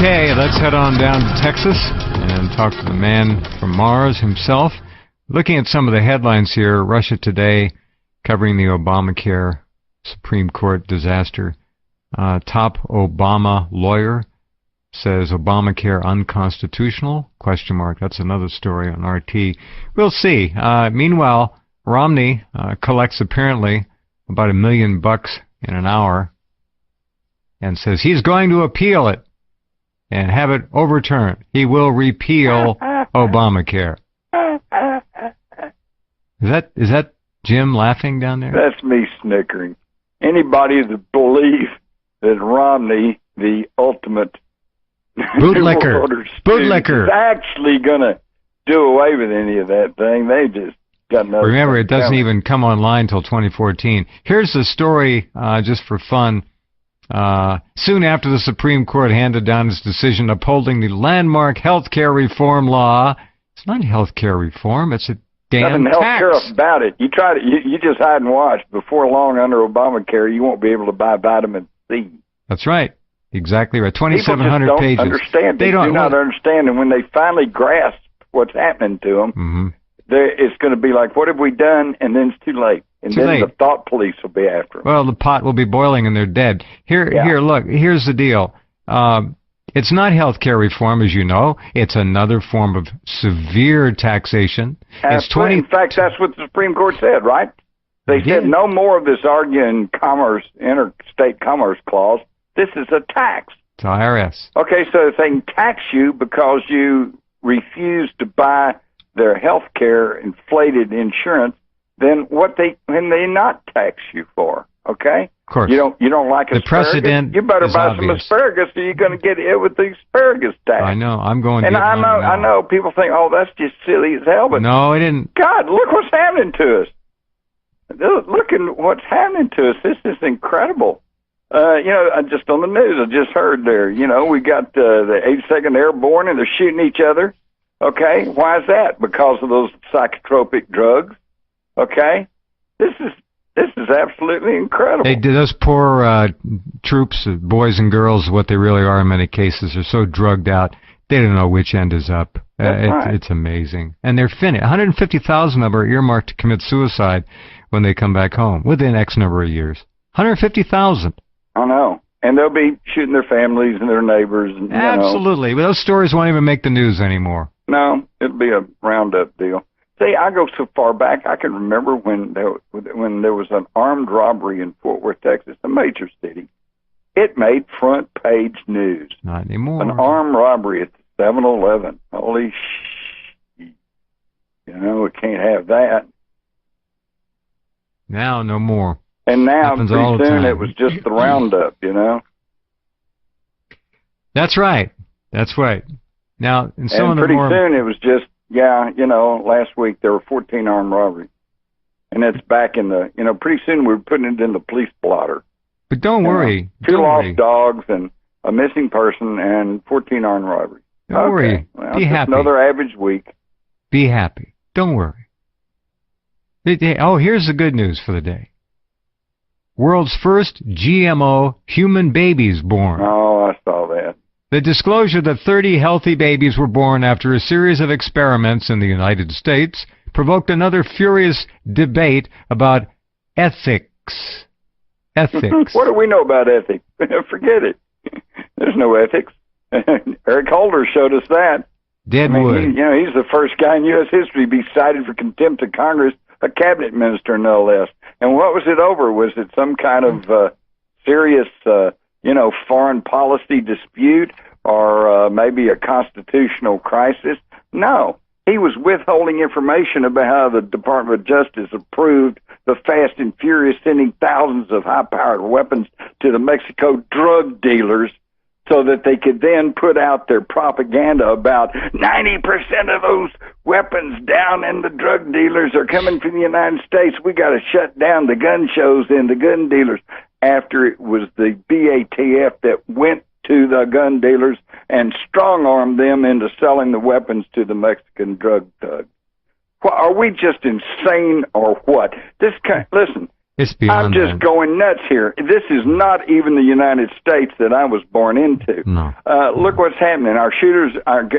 Okay, let's head on down to Texas and talk to the man from Mars himself. Looking at some of the headlines here, Russia Today covering the Obamacare Supreme Court disaster. Top Obama lawyer says Obamacare unconstitutional? ? That's another story on RT. We'll see. Meanwhile, Romney collects apparently about $1 million in an hour and says he's going to appeal it and have it overturned. He will repeal Obamacare. Is that Jim laughing down there? That's me snickering. Anybody that believes that Romney, the ultimate bootlicker, is actually going to do away with any of that thing, they just got nothing. Remember, it doesn't even come online until 2014. Here's the story, just for fun. Soon after the Supreme Court handed down its decision upholding the landmark health care reform law. It's not health care reform, it's a damn nothing tax. Health care about it. You try to, you just hide and watch. Before long, under Obamacare, you won't be able to buy vitamin C. That's right. Exactly right. 2,700 pages. Understand. They do not understand. And when they finally grasp what's happening to them, it's going to be like, what have we done? And then it's too late. And then the thought police will be after them. Well, the pot will be boiling and they're dead. Here, look, here's the deal. It's not health care reform, as you know. It's another form of severe taxation. In fact, that's what the Supreme Court said, right? They said no more of this arguing commerce, interstate commerce clause. This is a tax. It's IRS. Okay, so if they can tax you because you refuse to buy their health care inflated insurance, then when they not tax you for? Okay? Of course. You don't like asparagus? The precedent you better is buy obvious. some asparagus or you're going to get hit with the asparagus tax. I know. I'm going to And I know people think, oh, that's just silly as hell, but no, I didn't. God, look what's happening to us. Look at what's happening to us. This is incredible. Just on the news, I just heard there, we got the 82nd Airborne and they're shooting each other. Okay, why is that? Because of those psychotropic drugs. Okay, this is absolutely incredible. Hey, those poor troops, boys and girls, what they really are in many cases, are so drugged out, they don't know which end is up. It's amazing. And they're finished. 150,000 of them are earmarked to commit suicide when they come back home within X number of years. 150,000. I know. And they'll be shooting their families and their neighbors. And, absolutely. Those stories won't even make the news anymore. No, it'll be a roundup deal. See, I go so far back, I can remember when there was an armed robbery in Fort Worth, Texas, a major city. It made front page news. Not anymore. An armed robbery at the 7-Eleven. Holy shit. We can't have that. Now, no more. And now, pretty soon, it was just the roundup, That's right. That's right. Now, and pretty soon it was just, last week there were 14 armed robberies. And it's back in the, pretty soon we're putting it in the police blotter. But don't worry. 2 lost dogs and a missing person and 14 armed robberies. Don't worry. Well, be happy. Another average week. Be happy. Don't worry. Oh, here's the good news for the day. World's first GMO human babies born. Oh, I saw that. The disclosure that 30 healthy babies were born after a series of experiments in the United States provoked another furious debate about ethics. Ethics. What do we know about ethics? Forget it. There's no ethics. Eric Holder showed us that. Deadwood. He's the first guy in U.S. history to be cited for contempt of Congress, a cabinet minister, no less. And what was it over? Was it some kind of serious, foreign policy dispute or maybe a constitutional crisis? No. He was withholding information about how the Department of Justice approved the Fast and Furious sending thousands of high-powered weapons to the Mexico drug dealers so that they could then put out their propaganda about 90% of those weapons down in the drug dealers are coming from the United States. We got to shut down the gun shows and the gun dealers, after it was the BATF that went to the gun dealers and strong-armed them into selling the weapons to the Mexican drug thugs. Well, are we just insane or what? Listen, It's I'm beyond just that. going nuts here. This is not even the United States that I was born into. No. Look what's happening. Our soldiers are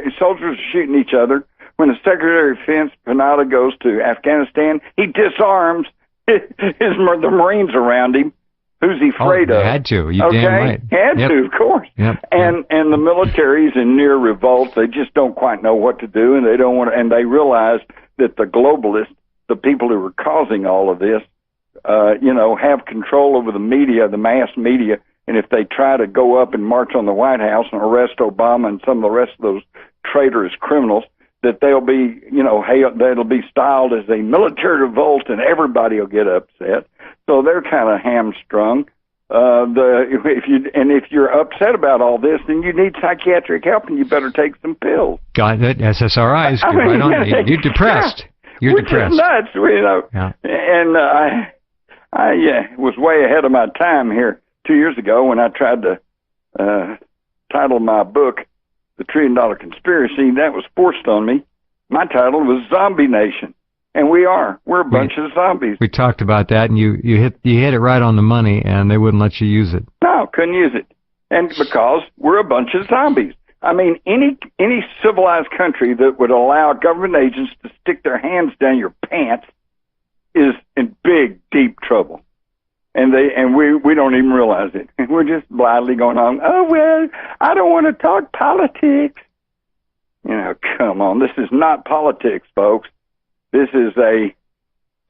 shooting each other. When the Secretary of Defense, Panetta, goes to Afghanistan, he disarms the Marines around him. Who's he afraid of? Had to. You okay? damn right. Had to, of course. Yep. And the military's in near revolt. They just don't quite know what to do, and they don't want to. And they realize that the globalists, the people who are causing all of this, have control over the media, the mass media. And if they try to go up and march on the White House and arrest Obama and some of the rest of those traitorous criminals, that they'll be, that'll be styled as a military revolt, and everybody will get upset. So they're kind of hamstrung. If you're upset about all this, then you need psychiatric help, and you better take some pills. Got it. SSRIs. Get right on it. You're depressed. You're depressed. Nuts, Yeah. And I was way ahead of my time here 2 years ago when I tried to title my book "The $1 Trillion Conspiracy." That was forced on me. My title was "Zombie Nation," and we're a bunch of zombies. We talked about that, and you hit it right on the money, and they wouldn't let you use it. No, couldn't use it, and because we're a bunch of zombies. I mean, any civilized country that would allow government agents to stick their hands down your pants is in big, deep trouble. And we don't even realize it. We're just blithely going on, oh, well, I don't want to talk politics. Come on. This is not politics, folks. This is a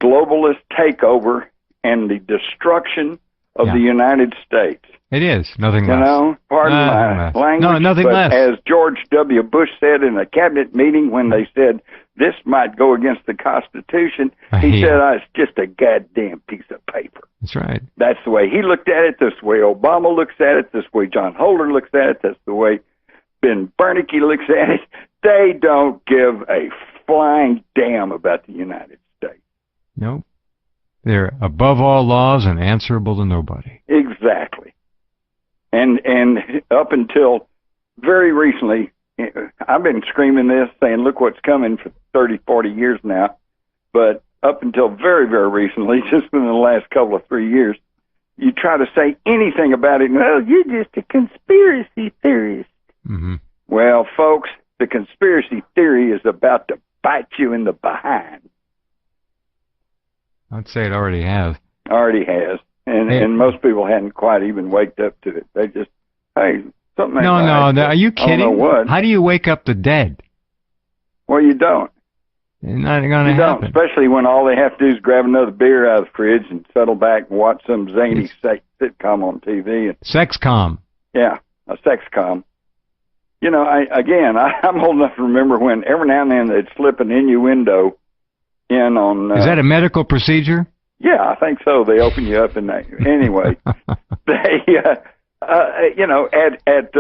globalist takeover and the destruction of the United States. It is. Nothing less. Pardon my language. No, nothing but less. As George W. Bush said in a cabinet meeting when they said this might go against the Constitution, he said, it's just a goddamn piece of paper. That's right. That's the way he looked at it. That's the way Obama looks at it. That's the way John Holder looks at it. That's the way Ben Bernanke looks at it. They don't give a flying damn about the United States. Nope. They're above all laws and answerable to nobody. Exactly. And up until very recently, I've been screaming this, saying, look what's coming for 30, 40 years now. But up until very, very recently, just within the last couple of 3 years, you try to say anything about it, well, you're just a conspiracy theorist. Mm-hmm. Well, folks, the conspiracy theory is about to bite you in the behind. I'd say it already has. Already has. And most people hadn't quite even waked up to it. They just, hey, something ain't right. No, are you kidding? I don't know what. How do you wake up the dead? Well, you don't. It's not going to happen. Especially when all they have to do is grab another beer out of the fridge and settle back and watch some zany sitcom on TV. Sexcom. Yeah, a sexcom. I'm old enough to remember when every now and then they'd slip an innuendo in on... Is that a medical procedure? Yeah, I think so. They open you up in that. Anyway, they, at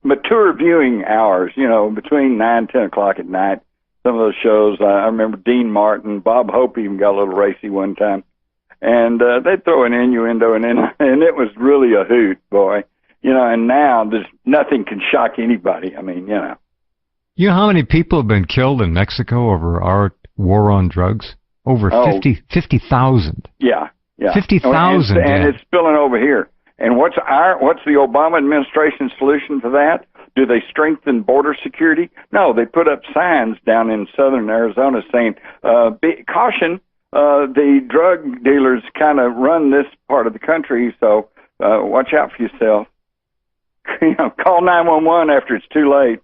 mature viewing hours, between 9 and 10 o'clock at night, some of those shows, I remember Dean Martin, Bob Hope even got a little racy one time, and they'd throw an innuendo and it was really a hoot, boy. And now there's nothing can shock anybody. I mean, You know how many people have been killed in Mexico over our war on drugs? Over 50,000. Yeah. 50,000. And it's spilling over here. And what's the Obama administration solution for that? Do they strengthen border security? No, they put up signs down in southern Arizona saying, caution, the drug dealers kind of run this part of the country, so watch out for yourself. Call 911 after it's too late.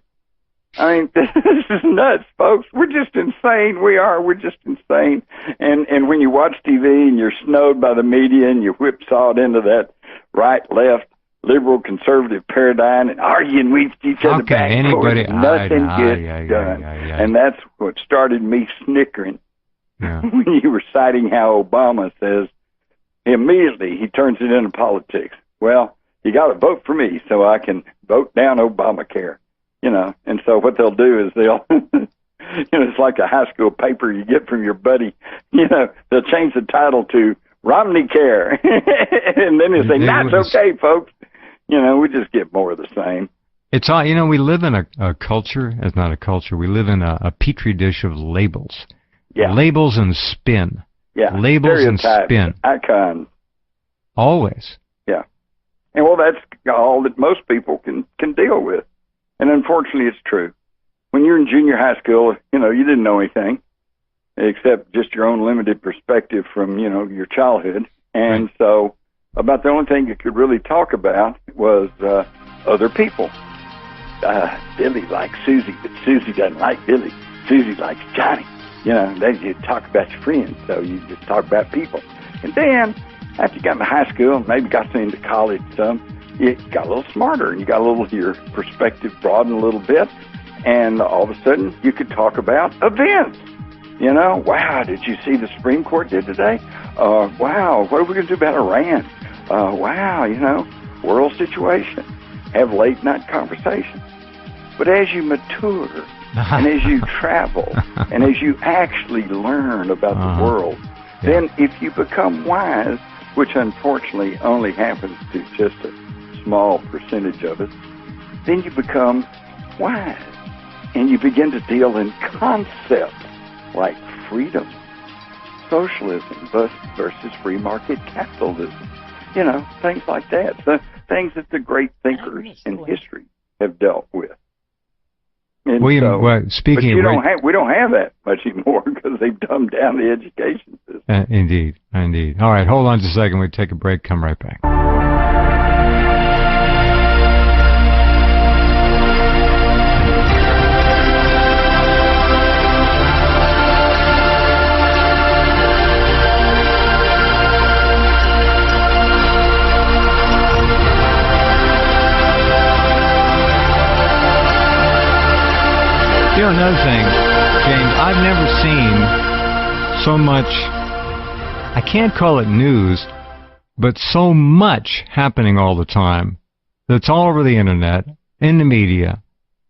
I mean, this is nuts, folks. We're just insane. We're just insane. And when you watch TV and you're snowed by the media and you're whipsawed into that right, left, liberal, conservative paradigm and arguing with each other back and forth, nothing gets done. And that's what started me snickering when you were citing how Obama says immediately he turns it into politics. Well, you got to vote for me so I can vote down Obamacare. And so what they'll do is they'll, it's like a high school paper you get from your buddy. They'll change the title to Romney Care. And then they'll say, that's okay, folks. We just get more of the same. It's all, we live in a culture, it's not a culture, we live in a petri dish of labels. Yeah. Labels and spin. Yeah. Labels and Stereotypes, spin. icons. Always. Yeah. And well, that's all that most people can deal with. And unfortunately, it's true. When you're in junior high school, you didn't know anything except just your own limited perspective from, your childhood. And so about the only thing you could really talk about was other people. Billy likes Susie, but Susie doesn't like Billy. Susie likes Johnny. Then you talk about your friends, so you just talk about people. And then, after you got into high school, maybe got into college some, you got a little smarter, and you got a little, your perspective broadened a little bit, and all of a sudden, you could talk about events. Wow, did you see the Supreme Court did today? Wow, what are we going to do about Iran? Wow, world situation. Have late night conversations. But as you mature, and as you travel, and as you actually learn about the world, then if you become wise, which unfortunately only happens to just a small percentage of us, then you become wise. And you begin to deal in concepts like freedom, socialism versus free market capitalism. Things like that. The things that the great thinkers in history have dealt with. And William, speaking but we don't have that much anymore because they've dumbed down the education system. Indeed. All right, hold on just a second. We take a break. Come right back. Another thing, James, I've never seen so much, I can't call it news, but so much happening all the time that's all over the internet, in the media.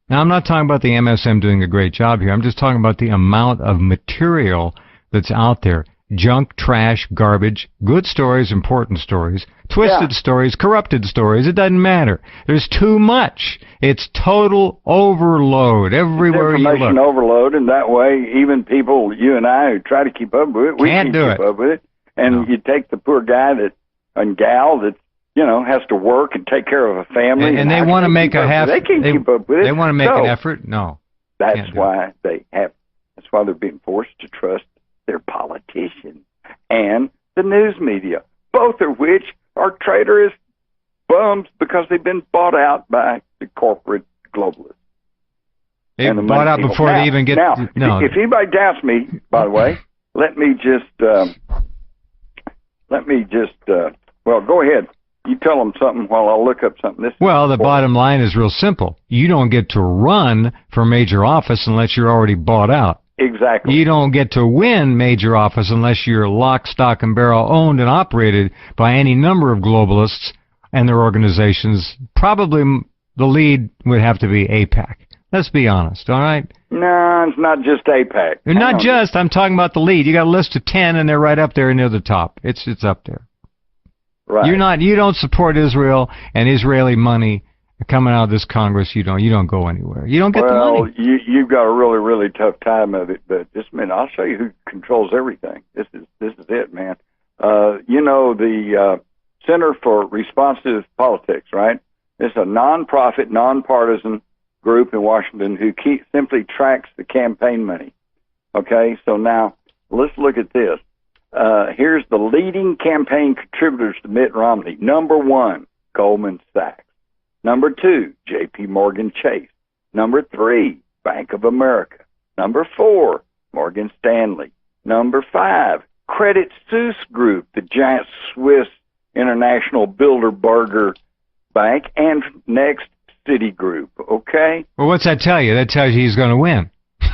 Now, I'm not talking about the MSM doing a great job here. I'm just talking about the amount of material that's out there. Junk, trash, garbage, good stories, important stories, twisted stories, corrupted stories. It doesn't matter. There's too much. It's total overload everywhere you look. Information overload, and that way, even people, you and I, who try to keep up with it, we can't keep up with it. And you take the poor guy and gal that has to work and take care of a family, and they want to make a half. They can't keep up with it. They want to make an effort. No, that's why That's why they're being forced to trust their politicians and the news media, both of which are traitorous bums because they've been bought out by the corporate globalists. They've been bought out before they even get... If anybody doubts me, by the way, let me just, well, go ahead. You tell them something while I'll look up something. The bottom line is real simple. You don't get to run for major office unless you're already bought out. Exactly. You don't get to win major office unless you're lock, stock, and barrel owned and operated by any number of globalists and their organizations. Probably the lead would have to be AIPAC. Let's be honest, all right? No, it's not just AIPAC. I'm talking about the lead. You got a list of 10 and they're right up there near the top. It's up there. Right. You don't support Israel and Israeli money coming out of this Congress. You don't go anywhere. You don't get the money. Well, you've got a really, really tough time of it, but just a minute, I'll show you who controls everything. This is it, man. The Center for Responsive Politics, right? It's a nonprofit, nonpartisan group in Washington who simply tracks the campaign money. Okay, so now let's look at this. Here's the leading campaign contributors to Mitt Romney. Number 1, Goldman Sachs. Number 2, J.P. Morgan Chase. Number 3, Bank of America. Number 4, Morgan Stanley. Number 5, Credit Suisse Group, the giant Swiss international Bilderberger bank. And next, Citigroup, okay? Well, what's that tell you? That tells you he's going to win.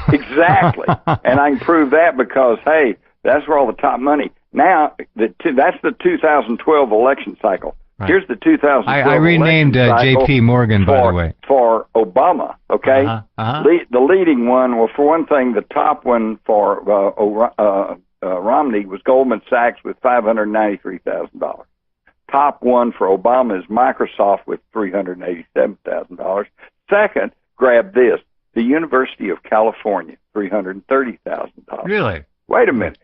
Exactly. And I can prove that because, hey, that's where all the top money. Now, that's the 2012 election cycle. Right. Here's the 2012 I renamed J.P. Morgan, by the way. For Obama, okay? The leading one, well, for one thing, the top one for Romney was Goldman Sachs with $593,000. Top one for Obama is Microsoft with $387,000. Second, grab this, the University of California, $330,000. Really? Wait a minute.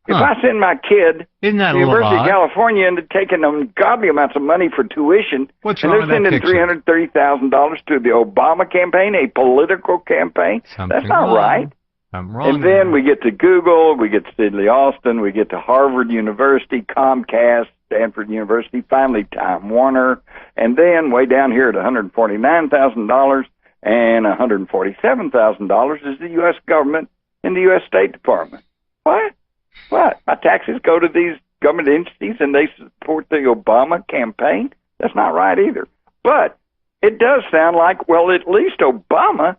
If I send my kid Isn't that to the University of California and taking ungodly amounts of money for tuition, What's and wrong they're with that sending $330,000 to the Obama campaign, a political campaign, that's not wrong. right. I'm wrong. And then we get to Google, we get to Sidley Austin, we get to Harvard University, Comcast, Stanford University, finally Time Warner, and then way down here at $149,000 and $147,000 is the U.S. government and the U.S. State Department. What? My taxes go to these government entities and they support the Obama campaign? That's not right either. But it does sound like, well, at least Obama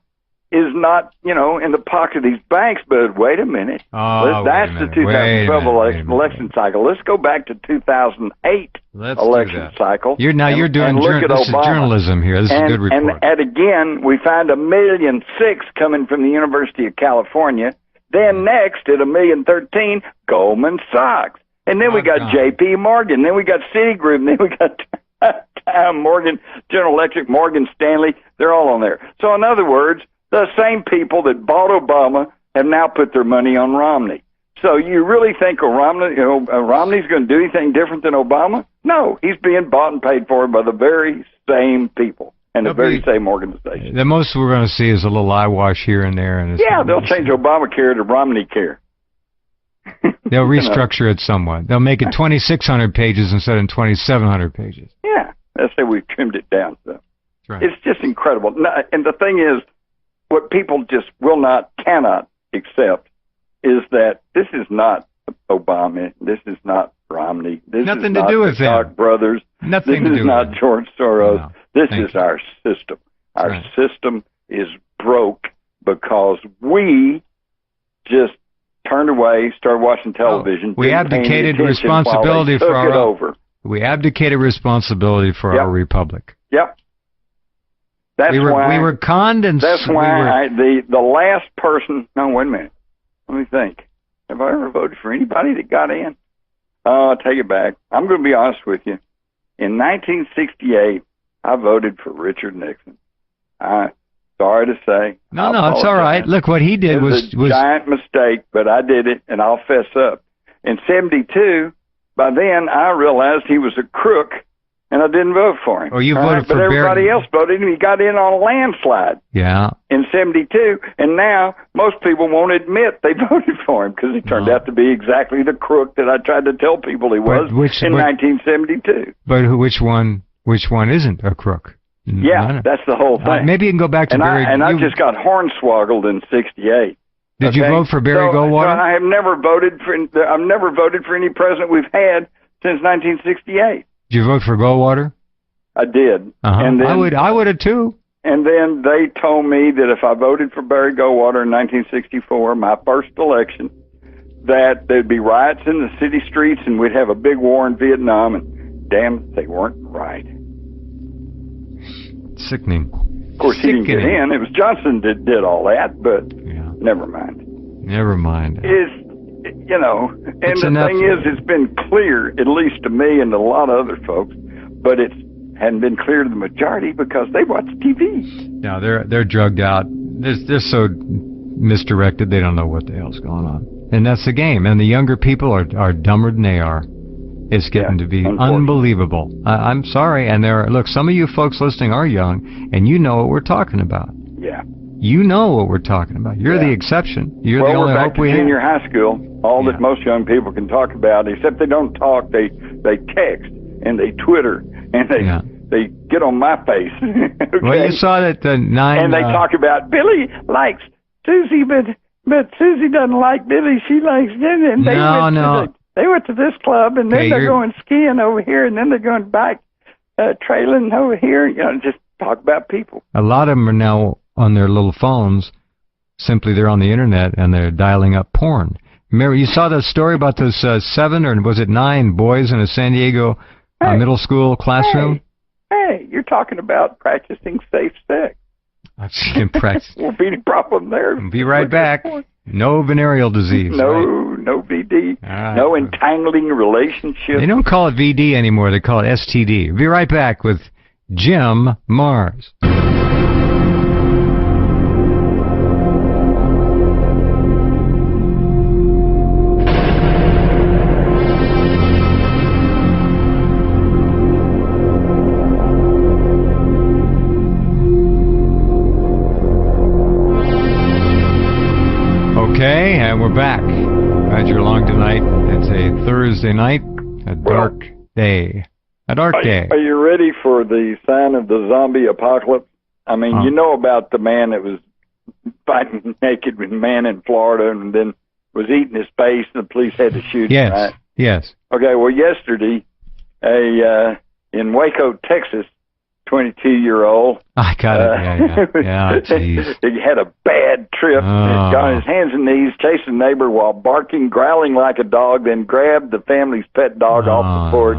is not, in the pocket of these banks. But wait a minute. That's the 2012 election cycle. Let's go back to 2008 election cycle. You're doing this is journalism here. This is a good report. And again, we found 1.6 million coming from the University of California. Then next at 1,013,000, Goldman Sachs. And then we got J.P. Morgan. Then we got Citigroup. And then we got Morgan, General Electric, Morgan Stanley. They're all on there. So in other words, the same people that bought Obama have now put their money on Romney. So you really think Romney's going to do anything different than Obama? No, he's being bought and paid for by the very same people and the very same organization. The most we're going to see is a little eyewash here and there. And they'll change Obamacare to Romney Care. They'll restructure it somewhat. They'll make it 2,600 pages instead of 2,700 pages. Yeah, that's how we've trimmed it down. So. Right. It's just incredible. And the thing is, what people just cannot accept is that this is not Obama. This is not Romney. This Nothing is to not do the with them. Koch brothers. Nothing this to is do not with George Soros. No. This is our system. Our system is broke because we just turned away, started watching television. We abdicated responsibility for our We abdicated responsibility for our republic. Yep. We were conned, and that's why the last person. No, wait a minute. Let me think. Have I ever voted for anybody that got in? I'll take it back. I'm going to be honest with you. In 1968, I voted for Richard Nixon. Sorry to say. No, it's all right. Look, what he did was a giant mistake, but I did it, and I'll fess up. In 72, by then, I realized he was a crook, and I didn't vote for him. Oh, you voted for But everybody else voted, and he got in on a landslide. Yeah. In 72, and now most people won't admit they voted for him because he turned out to be exactly the crook that I tried to tell people he was in 1972. But which one isn't a crook? Yeah, that's the whole thing. Maybe you can go back to Barry. I just got hornswoggled in 68. Did you vote for Barry Goldwater? So I have never voted for. I've never voted for any president we've had since 1968. Did you vote for Goldwater? I did. And then, I would have too. And then they told me that if I voted for Barry Goldwater in 1964, my first election, that there'd be riots in the city streets and we'd have a big war in Vietnam. And damn, they weren't right. Sickening. Of course, he didn't get in. It was Johnson that did all that, but never mind. Never mind. And the thing is, it's been clear, at least to me and a lot of other folks, but it hadn't been clear to the majority because they watch TV. No, they're drugged out. They're so misdirected, they don't know what the hell's going on. And that's the game. And the younger people are dumber than they are. It's getting to be unbelievable. I'm sorry. And look, some of you folks listening are young, and you know what we're talking about. Yeah. You know what we're talking about. You're the exception. You're the only hope we have. Junior high school. All that most young people can talk about, except they don't talk. They text and they Twitter and they get on my face. Okay? Well, you saw that the 9. And they talk about Billy likes Susie, but Susie doesn't like Billy. She likes him. And they went to this club, and then they're going skiing over here, and then they're going bike trailing over here. Just talk about people. A lot of them are now on their little phones. Simply, they're on the internet and they're dialing up porn. Remember, you saw that story about those 7 or was it 9 boys in a San Diego middle school classroom? Hey, you're talking about practicing safe sex. I've seen him practice. Won't be any problem there. Be right back. No venereal disease. No VD. Right. No entangling relationship. They don't call it VD anymore. They call it STD. Be right back with Jim Mars. Okay, and we're back. Glad you're along tonight. It's a Thursday night, a dark day. A dark day. Are you ready for the sign of the zombie apocalypse? I mean, you know about the man that was fighting naked with a man in Florida and then was eating his face and the police had to shoot him, right? Yes. Okay, well, yesterday, in Waco, Texas, 22-year-old. I got it, yeah, jeez. He had a bad trip, got on his hands and knees, chased a neighbor while barking, growling like a dog, then grabbed the family's pet dog off the porch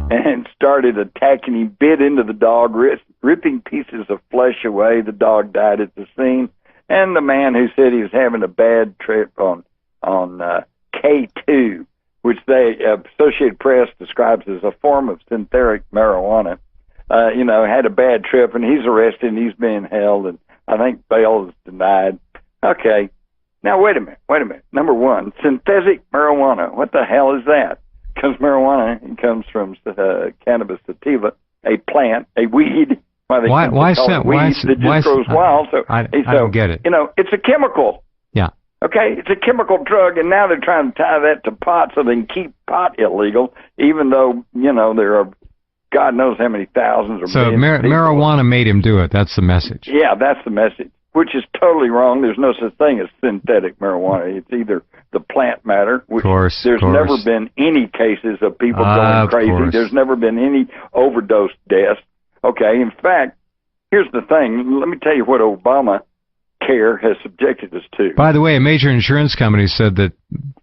and started attacking him, bit into the dog, ripping pieces of flesh away. The dog died at the scene. And the man who said he was having a bad trip on K2, which the Associated Press describes as a form of synthetic marijuana, had a bad trip, and he's arrested, and he's being held, and I think bail is denied. Okay. Now, wait a minute. Number one, synthetic marijuana. What the hell is that? Because marijuana comes from cannabis sativa, a plant, a weed. Why grows wild. So I don't get it. It's a chemical. Yeah. Okay, it's a chemical drug, and now they're trying to tie that to pot so they can keep pot illegal, even though, there are God knows how many thousands or so millions of people. Marijuana made him do it. That's the message. Yeah, that's the message, which is totally wrong. There's no such thing as synthetic marijuana. It's either the plant matter, which there's never been any cases of people going crazy. There's never been any overdose deaths. Okay, in fact, here's the thing. Let me tell you what Obamacare has subjected us to. By the way, a major insurance company said that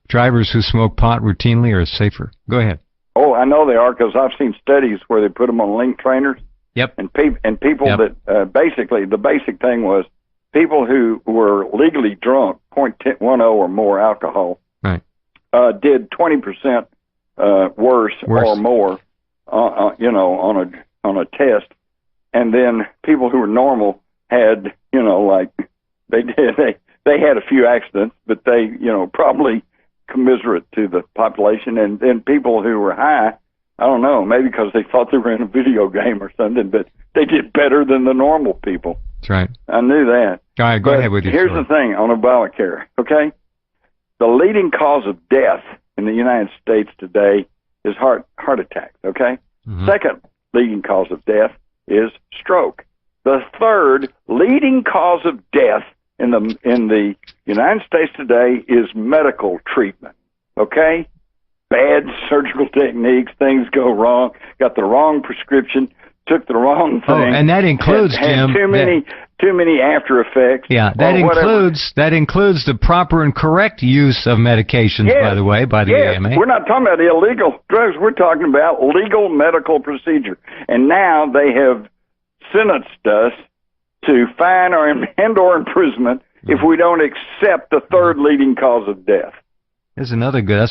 drivers who smoke pot routinely are safer. Go ahead. Oh, I know they are, because I've seen studies where they put them on link trainers. Yep. And people that basically the basic thing was people who were legally drunk, 0.10 or more alcohol, right, did 20% worse or more, on a test, and then people who were normal had, they had a few accidents, but they, probably commiserate to the population, and then people who were high, I don't know, maybe because they thought they were in a video game or something, but they did better than the normal people. That's right. I knew that. All right, go ahead with your Here's story. the thing on Obamacare, okay? The leading cause of death in the United States today is heart attacks, okay? Mm-hmm. Second leading cause of death is stroke. The third leading cause of death in the United States today is medical treatment, okay? Bad surgical techniques, things go wrong, got the wrong prescription, took the wrong thing. Oh, and that includes, Jim, too many after effects. Yeah, that includes the proper and correct use of medications, by the way, by the AMA. We're not talking about illegal drugs. We're talking about legal medical procedure. And now they have sentenced us to fine or imprisonment if we don't accept the third leading cause of death. That's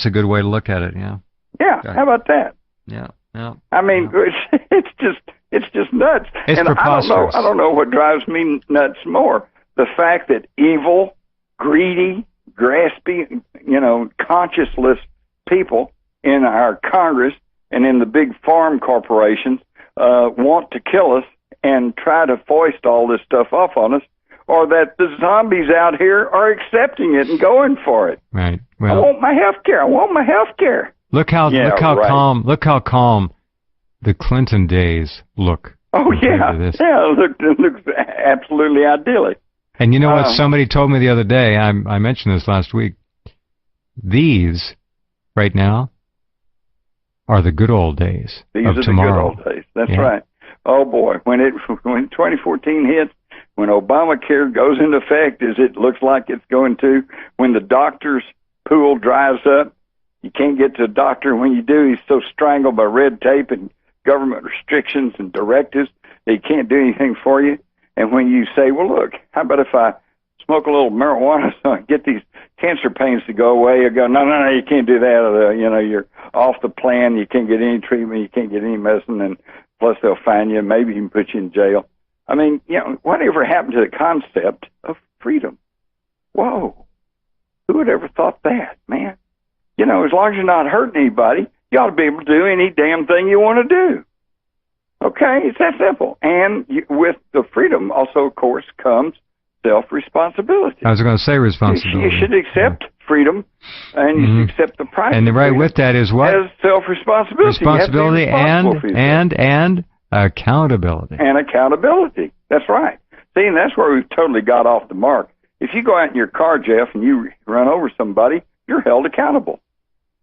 a good way to look at it, yeah. Yeah, how about that? Yeah. I mean, it's just nuts. It's preposterous. I don't know what drives me nuts more. The fact that evil, greedy, grasping, conscienceless people in our Congress and in the big farm corporations want to kill us and try to foist all this stuff off on us, or that the zombies out here are accepting it and going for it. Right. Well, I want my health care. Look how calm the Clinton days look. Oh yeah, it looks absolutely idyllic. And you know what? Somebody told me the other day. I mentioned this last week. These, right now, are the good old days of tomorrow. The good old days. That's right. Oh boy, when 2014 hits, when Obamacare goes into effect, as it looks like it's going to, when the doctor's pool dries up, you can't get to a doctor. When you do, he's so strangled by red tape and government restrictions and directives that he can't do anything for you. And when you say, well, look, how about if I smoke a little marijuana so I get these cancer pains to go away? You go, no, you can't do that. You're off the plan. You can't get any treatment. You can't get any medicine. And plus they'll fine you. Maybe even put you in jail. I mean, whatever happened to the concept of freedom? Whoa. Who would ever thought that, man? As long as you're not hurting anybody, you ought to be able to do any damn thing you want to do. Okay? It's that simple. And with the freedom also, of course, comes self-responsibility. I was going to say responsibility. You should accept freedom, and you should accept the price. And right with that is what? As self-responsibility. Responsibility and accountability. And accountability. That's right. See, and that's where we've totally got off the mark. If you go out in your car, Jeff, and you run over somebody, you're held accountable.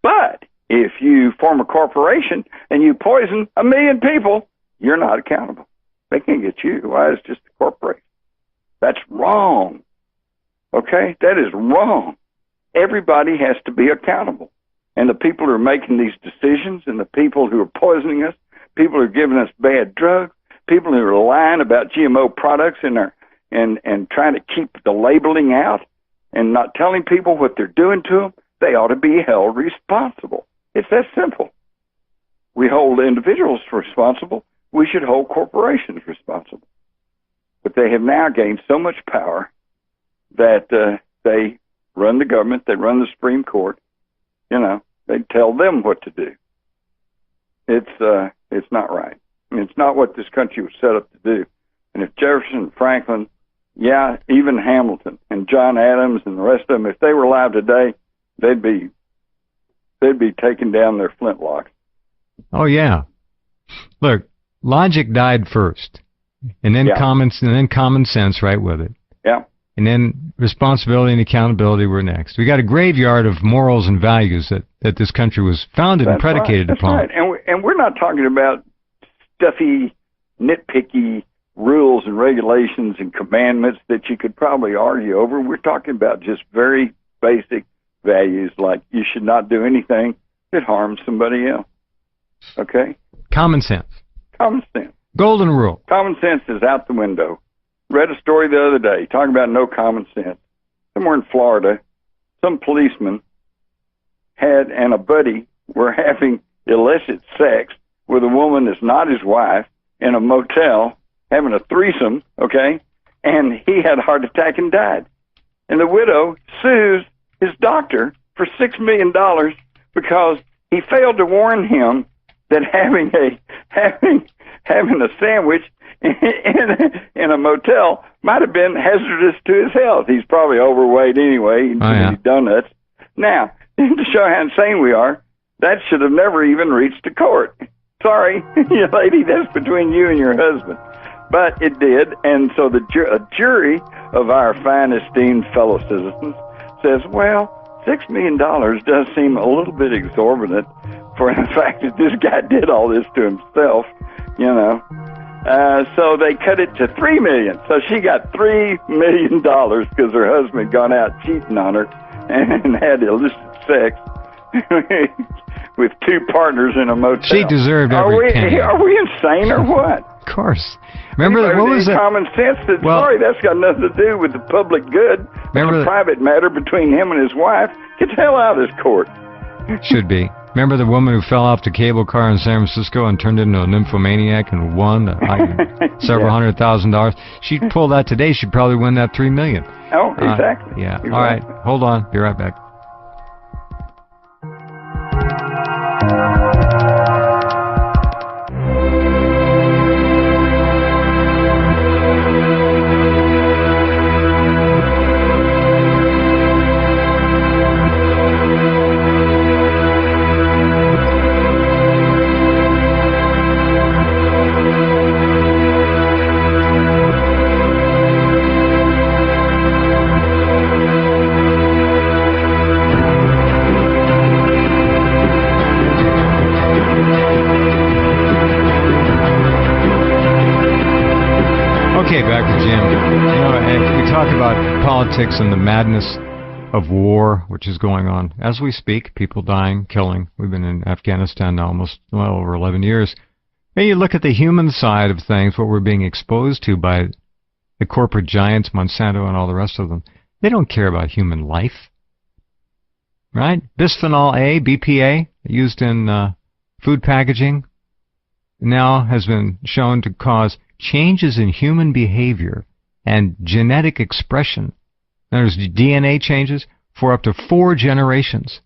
But if you form a corporation and you poison 1 million people, you're not accountable. They can't get you. Why? It's just a corporation. That's wrong. Okay? That is wrong. Everybody has to be accountable. And the people who are making these decisions and the people who are poisoning us, people who are giving us bad drugs, people who are lying about GMO products and trying to keep the labeling out and not telling people what they're doing to them, they ought to be held responsible. It's that simple. We hold individuals responsible. We should hold corporations responsible. But they have now gained so much power that they run the government, they run the Supreme Court. You know, they tell them what to do. It's not right. I mean, it's not what this country was set up to do. And if Jefferson, Franklin, yeah, even Hamilton and John Adams and the rest of them, if they were alive today, they'd be taking down their flintlocks. Oh yeah. Look, logic died first, and then common sense right with it. Yeah. And then responsibility and accountability were next. We got a graveyard of morals and values that this country was founded and predicated upon. That's right. And we're not talking about stuffy, nitpicky rules and regulations and commandments that you could probably argue over. We're talking about just very basic values, like you should not do anything that harms somebody else. Okay? Common sense. Common sense. Golden rule. Common sense is out the window. Read a story the other day talking about no common sense. Somewhere in Florida, some policeman and a buddy were having illicit sex with a woman that's not his wife in a motel, having a threesome, okay? And he had a heart attack and died. And the widow sues his doctor for $6 million because he failed to warn him that having a sandwich in a motel might have been hazardous to his health. He's probably overweight anyway, eating too many donuts. Now, to show how insane we are, that should have never even reached a court. Sorry, lady, that's between you and your husband. But it did, and so a jury of our fine esteemed fellow citizens says, well, $6 million does seem a little bit exorbitant for the fact that this guy did all this to himself, you know. So they cut it to $3 million. So she got $3 million because her husband had gone out cheating on her and had illicit sex with two partners in a motel. She deserved every penny. Are we insane or what? Of course. Remember, what was it? Common sense. Sorry, that's got nothing to do with the public good. It's a private matter between him and his wife. Get the hell out of this court. Should be. Remember the woman who fell off the cable car in San Francisco and turned into a nymphomaniac and won several $100,000? She'd pull that today, she'd probably win that $3 million. Oh, exactly. Yeah. Exactly. All right. Hold on. Be right back. Politics and the madness of war, which is going on as we speak, people dying, killing. We've been in Afghanistan now almost over 11 years. And you look at the human side of things, what we're being exposed to by the corporate giants, Monsanto and all the rest of them. They don't care about human life, right? Bisphenol A, BPA, used in food packaging, now has been shown to cause changes in human behavior and genetic expression. There's DNA changes for up to 4 generations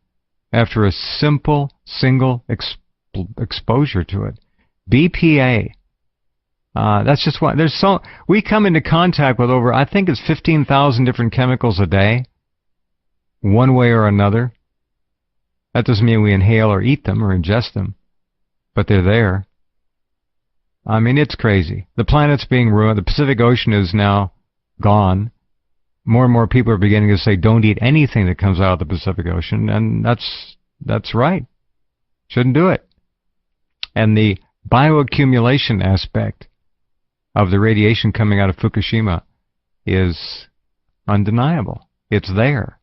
after a simple, single exposure to it. BPA. That's just why we come into contact with over, I think it's 15,000 different chemicals a day, one way or another. That doesn't mean we inhale or eat them or ingest them, but they're there. I mean, it's crazy. The planet's being ruined. The Pacific Ocean is now gone. More and more people are beginning to say, don't eat anything that comes out of the Pacific Ocean, and that's right. Shouldn't do it. And the bioaccumulation aspect of the radiation coming out of Fukushima is undeniable. It's there.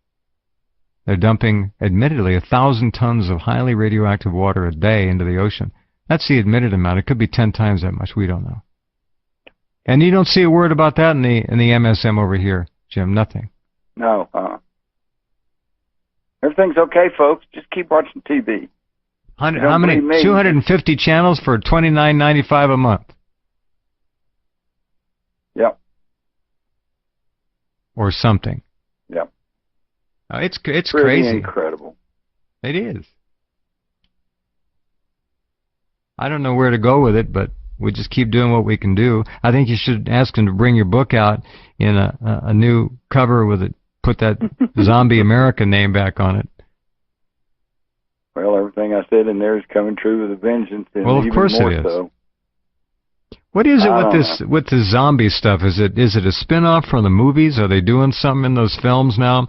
They're dumping, admittedly, 1,000 tons of highly radioactive water a day into the ocean. That's the admitted amount. It could be 10 times that much. We don't know. And you don't see a word about that in the MSM over here, Jim. Nothing. No. Everything's okay, folks. Just keep watching TV. How many? 250 channels for $29.95 a month. Yep. Or something. Yep. It's pretty crazy. Incredible. It is. I don't know where to go with it, but we just keep doing what we can do. I think you should ask him to bring your book out in a new cover with it. Put that Zombie America name back on it. Well, everything I said in there is coming true with a vengeance. And well, of course even more it is. So. What is it with the zombie stuff? Is it a spin-off from the movies? Are they doing something in those films now,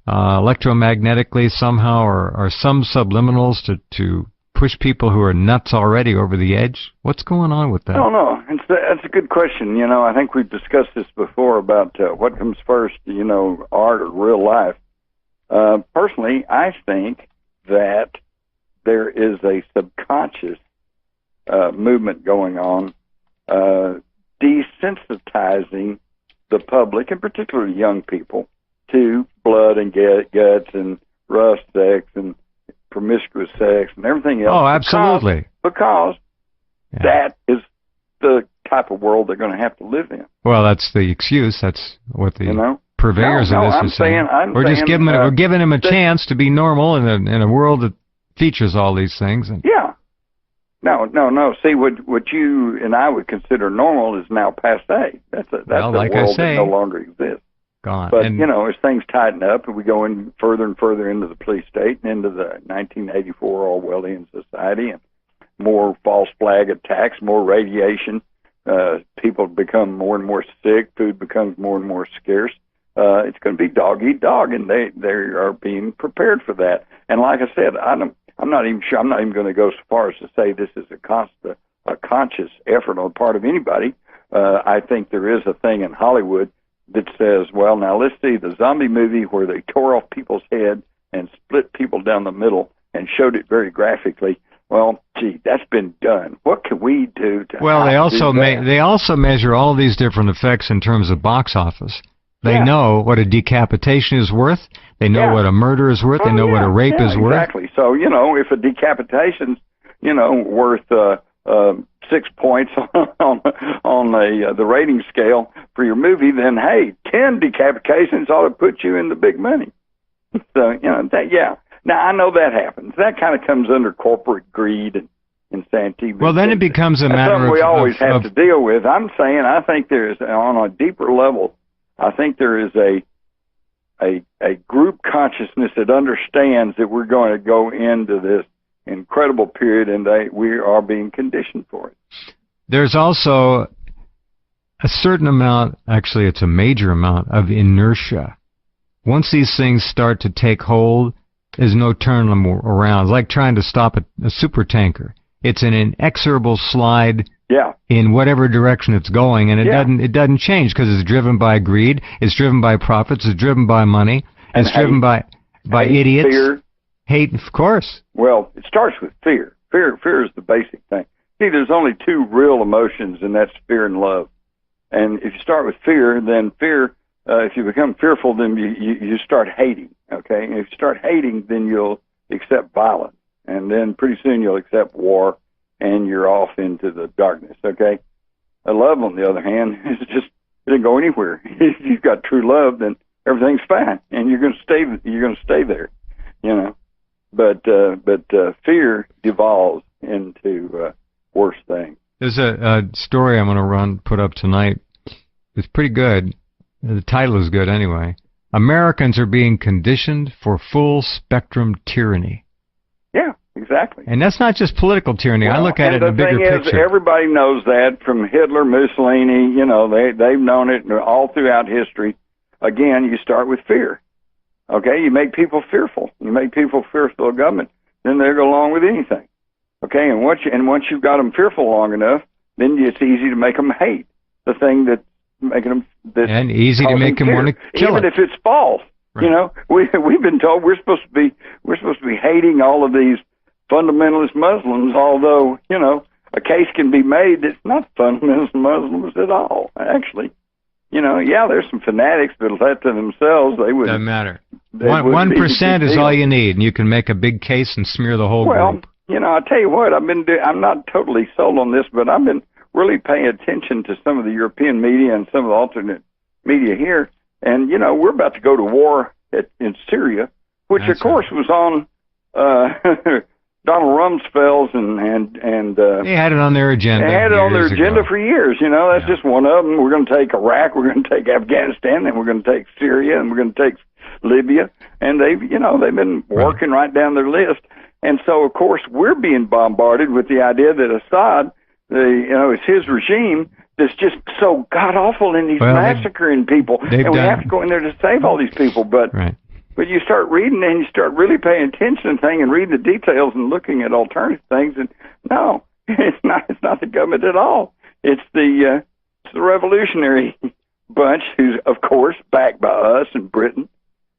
electromagnetically somehow, or some subliminals to push people who are nuts already over the edge? What's going on with that? I don't know. That's a good question. You know, I think we've discussed this before about what comes first, you know, art or real life. Personally, I think that there is a subconscious movement going on, desensitizing the public, and particularly young people, to blood and guts and rough sex and promiscuous sex and everything else. Oh, absolutely. Because that is the type of world they're going to have to live in. Well, that's the excuse. That's what the purveyors of this are saying. We're just giving them a chance to be normal in a world that features all these things. Yeah. No. See, what you and I would consider normal is now passé. That's a like world I say, that no longer exists. Gone. But, you know, as things tighten up and we go in further and further into the police state and into the 1984 Orwellian society and more false flag attacks, more radiation, people become more and more sick, food becomes more and more scarce. It's going to be dog eat dog, and they are being prepared for that. And like I said, I'm not even sure. I'm not even going to go so far as to say this is a conscious effort on the part of anybody. I think there is a thing in Hollywood that says, well, now let's see the zombie movie where they tore off people's head and split people down the middle and showed it very graphically. Well, gee, that's been done. What can we do to? Well, they also measure all these different effects in terms of box office. They know what a decapitation is worth. They know what a murder is worth. They know what a rape is worth. Exactly. So, you know, if a decapitation's, you know, worth 6 points on the rating scale for your movie, then hey, 10 decapitations ought to put you in the big money. So, you know, Now, I know that happens. That kind of comes under corporate greed and insanity. Well, then it becomes a matter of... we always have to deal with. I'm saying I think there is, on a deeper level, I think there is a group consciousness that understands that we're going to go into this incredible period, and we are being conditioned for it. There's also a certain amount, actually it's a major amount, of inertia. Once these things start to take hold, there's no turning them around. It's like trying to stop a super tanker. It's an inexorable slide in whatever direction it's going, and it doesn't change because it's driven by greed, it's driven by profits, it's driven by money, and it's driven by idiots. Fear. Hate, of course. Well, it starts with fear. Fear is the basic thing. See, there's only two real emotions, and that's fear and love. And if you start with fear, then fear, if you become fearful, then you start hating, okay? And if you start hating, then you'll accept violence. And then pretty soon you'll accept war, and you're off into the darkness, okay? Love, on the other hand, is just, it doesn't go anywhere. If you've got true love, then everything's fine, and you're going to stay there, you know? But fear devolves into worse things. There's a story I'm going to put up tonight. It's pretty good. The title is good anyway. Americans are being conditioned for full spectrum tyranny. Yeah, exactly. And that's not just political tyranny. Well, I look at it in a bigger picture. The thing is, everybody knows that from Hitler, Mussolini. You know, they've known it all throughout history. Again, you start with fear. Okay, you make people fearful. You make people fearful of government, then they'll go along with anything. Okay, and once you've got them fearful long enough, then it's easy to make them hate the thing that's making them. And easy to make them want to kill even it. if it's false. Right. You know, we've been told we're supposed to be hating all of these fundamentalist Muslims, although, you know, a case can be made that's not fundamentalist Muslims at all, actually. You know, yeah, there's some fanatics that left to themselves. They would. Doesn't matter. 1% is all you need, and you can make a big case and smear the whole group. You know, I tell you what, I'm not totally sold on this, but I've been really paying attention to some of the European media and some of the alternate media here. And, you know, we're about to go to war in Syria, which, of course, was on Donald Rumsfeld's and they had it on their agenda. They had it on their agenda for years. You know, that's just one of them. We're going to take Iraq, we're going to take Afghanistan, and we're going to take Syria, and we're going to take Libya. And they've been working right down their list. And so, of course, we're being bombarded with the idea that Assad, it's his regime that's just so god-awful, and he's massacring people. And we have to go in there to save all these people. But you start reading and you start really paying attention to things and reading the details and looking at alternative things, and no, it's not the government at all. It's the revolutionary bunch who's, of course, backed by us and Britain.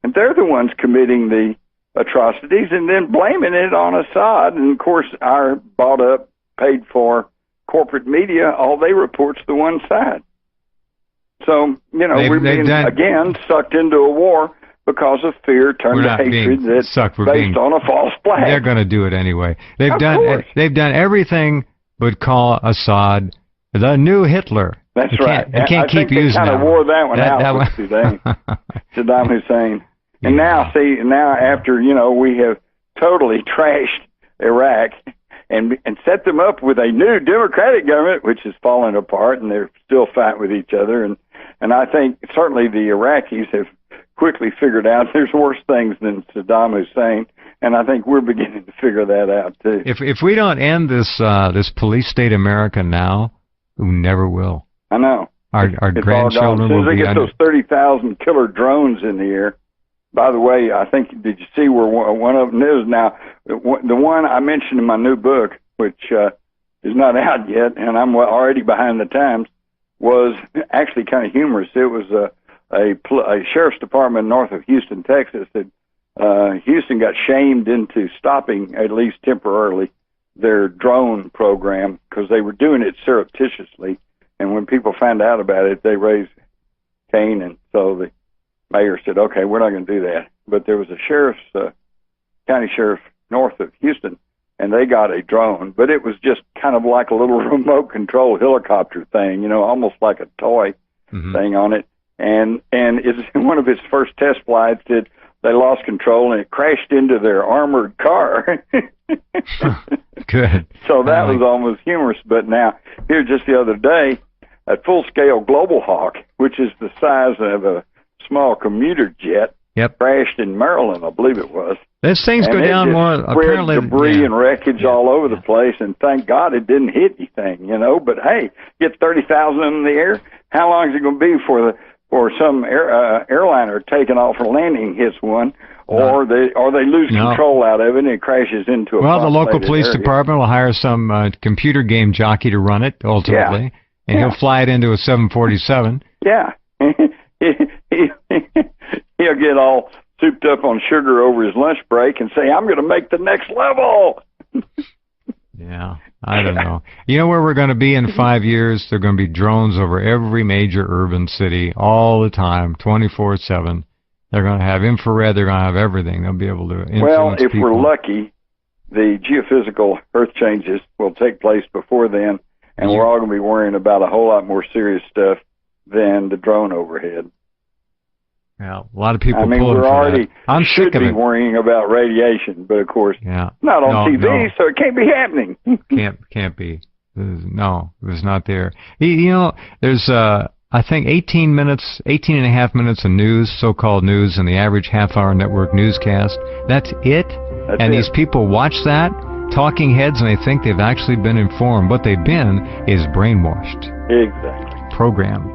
And they're the ones committing the atrocities and then blaming it on Assad. And, of course, our bought-up, paid-for corporate media, all they report's the one side. So, you know, we're being, again, sucked into a war because of fear turned to hatred that's based on a false flag. They're going to do it anyway. They've done everything but call Assad the new Hitler. That's right. They can't keep using that. I think they kind of wore that one out with Saddam Hussein. And now after, you know, we have totally trashed Iraq and set them up with a new democratic government, which is falling apart, and they're still fighting with each other. And I think certainly the Iraqis have quickly figured out there's worse things than Saddam Hussein, and I think we're beginning to figure that out too. If we don't end this police state America now, we never will. I know. Our grandchildren will be. As soon as they get those 30,000 killer drones in the air. By the way, I think, did you see where one of them is now? The one I mentioned in my new book, which is not out yet, and I'm already behind the times, was actually kind of humorous. It was a sheriff's department north of Houston, Texas, that Houston got shamed into stopping, at least temporarily, their drone program because they were doing it surreptitiously. And when people found out about it, they raised Cain, and so the mayor said, okay, we're not going to do that. But there was a county sheriff north of Houston, and they got a drone, but it was just kind of like a little remote control helicopter thing, you know, almost like a toy thing on it. And it's one of its first test flights that they lost control and it crashed into their armored car. Good. So that was almost humorous. But now, here just the other day, a full-scale Global Hawk, which is the size of a small commuter jet, crashed in Maryland, I believe it was. These things go down more, apparently. Debris and wreckage all over the place, and thank God it didn't hit anything, you know. But hey, get 30,000 in the air. How long is it going to be for some airliner taking off or landing hits one, or they lose control out of it and it crashes into a the local police department will hire some computer game jockey to run it ultimately, and he'll fly it into a 747. Yeah. He'll get all souped up on sugar over his lunch break and say, I'm going to make the next level. Yeah, I don't know. You know where we're going to be in 5 years? There are going to be drones over every major urban city all the time, 24/7. They're going to have infrared. They're going to have everything. They'll be able to influence if we're lucky, the geophysical earth changes will take place before then, and we're all going to be worrying about a whole lot more serious stuff than the drone overhead. Yeah, a lot of people. I mean, I'm should be worrying about radiation, but of course, not on TV, so it can't be happening. Can't be. No, it was not there. There's I think 18 and a half minutes of news, so-called news, in the average half-hour network newscast. That's it. And these people watch that, talking heads, and they think they've actually been informed. What they've been is brainwashed. Exactly. Programmed.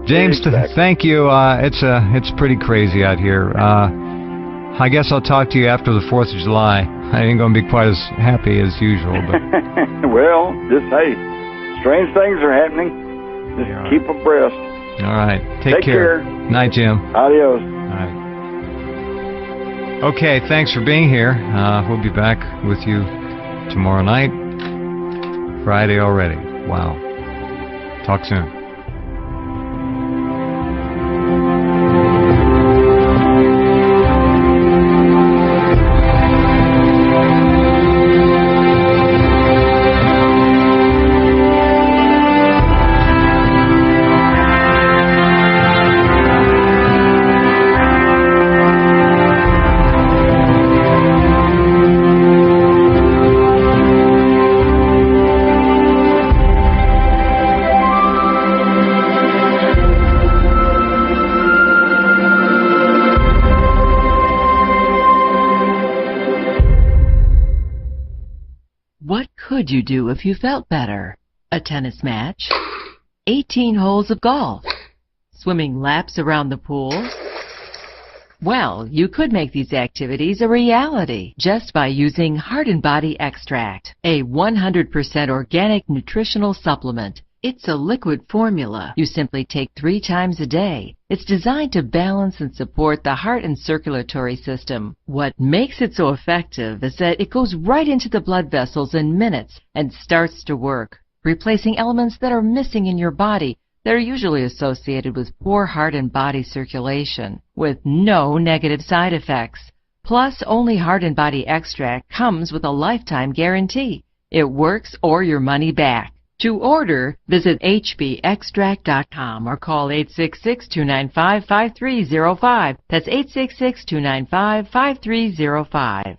James, thank you. It's pretty crazy out here. I guess I'll talk to you after the 4th of July. I ain't going to be quite as happy as usual. But well, hey, strange things are happening. Just keep abreast. All right. Take care. Night, Jim. Adios. All right. Okay, thanks for being here. We'll be back with you tomorrow night. Friday already. Wow. Talk soon. What could you do if you felt better? A tennis match? 18 holes of golf? Swimming laps around the pool? Well, you could make these activities a reality just by using Heart and Body Extract, a 100% organic nutritional supplement. It's a liquid formula you simply take 3 times a day. It's designed to balance and support the heart and circulatory system. What makes it so effective is that it goes right into the blood vessels in minutes and starts to work, replacing elements that are missing in your body that are usually associated with poor heart and body circulation, with no negative side effects. Plus, only Heart and Body Extract comes with a lifetime guarantee. It works or your money back. To order, visit hbextract.com or call 866-295-5305. That's 866-295-5305.